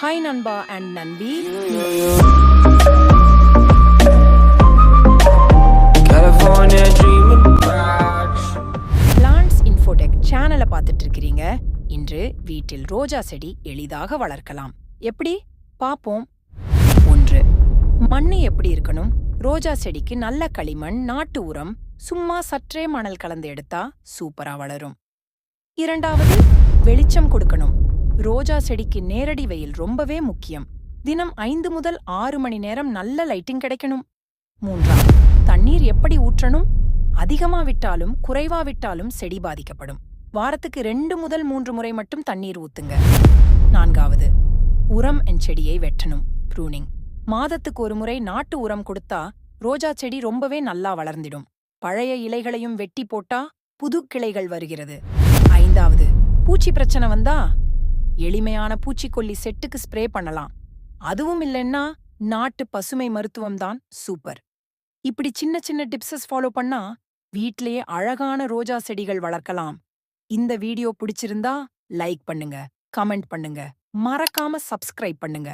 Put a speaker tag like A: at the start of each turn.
A: Hi நண்பா and நண்பி. Plants Infotech சேனலை பார்த்துட்டு இருக்கிறீங்க. இன்று வீட்டில் ரோஜா செடி எளிதாக வளர்க்கலாம். எப்படி பாப்போம். 1. மண்ணு எப்படி இருக்கணும்? ரோஜா செடிக்கு நல்ல களிமண், நாட்டு உரம், சும்மா சற்றே மணல் கலந்து எடுத்தா சூப்பரா வளரும். 2. வெளிச்சம் கொடுக்கணும். ரோஜா செடிக்கு நேரடி வெயில் ரொம்பவே முக்கியம். தினம் 5 முதல் 6 மணி நேரம் நல்ல லைட்டிங் கிடைக்கணும். 3. தண்ணீர் எப்படி ஊற்றணும்? அதிகமா விட்டாலும் குறைவா விட்டாலும் செடி பாதிக்கப்படும். வாரத்துக்கு 2 முதல் 3 முறை மட்டும் தண்ணீர் ஊத்துங்க. 4. உரம் என் செடியை வெட்டணும். ப்ரூனிங். மாதத்துக்கு ஒரு முறை நாட்டு உரம் கொடுத்தா ரோஜா செடி ரொம்பவே நல்லா வளர்ந்திடும். பழைய இலைகளையும் வெட்டி போட்டா புது கிளைகள் வருகிறது. 5. பூச்சி பிரச்சனை வந்தா எளிமையான பூச்சிக்கொல்லி செட்டுக்கு ஸ்ப்ரே பண்ணலாம். அதுவும் இல்லைன்னா நாட்டு பசுமை மருத்துவம் தான் சூப்பர். இப்படி சின்ன சின்ன டிப்ஸஸ் ஃபாலோ பண்ணா வீட்லயே அழகான ரோஜா செடிகள் வளர்க்கலாம். இந்த வீடியோ பிடிச்சிருந்தா லைக் பண்ணுங்க, கமெண்ட் பண்ணுங்க, மறக்காம சப்ஸ்கிரைப் பண்ணுங்க.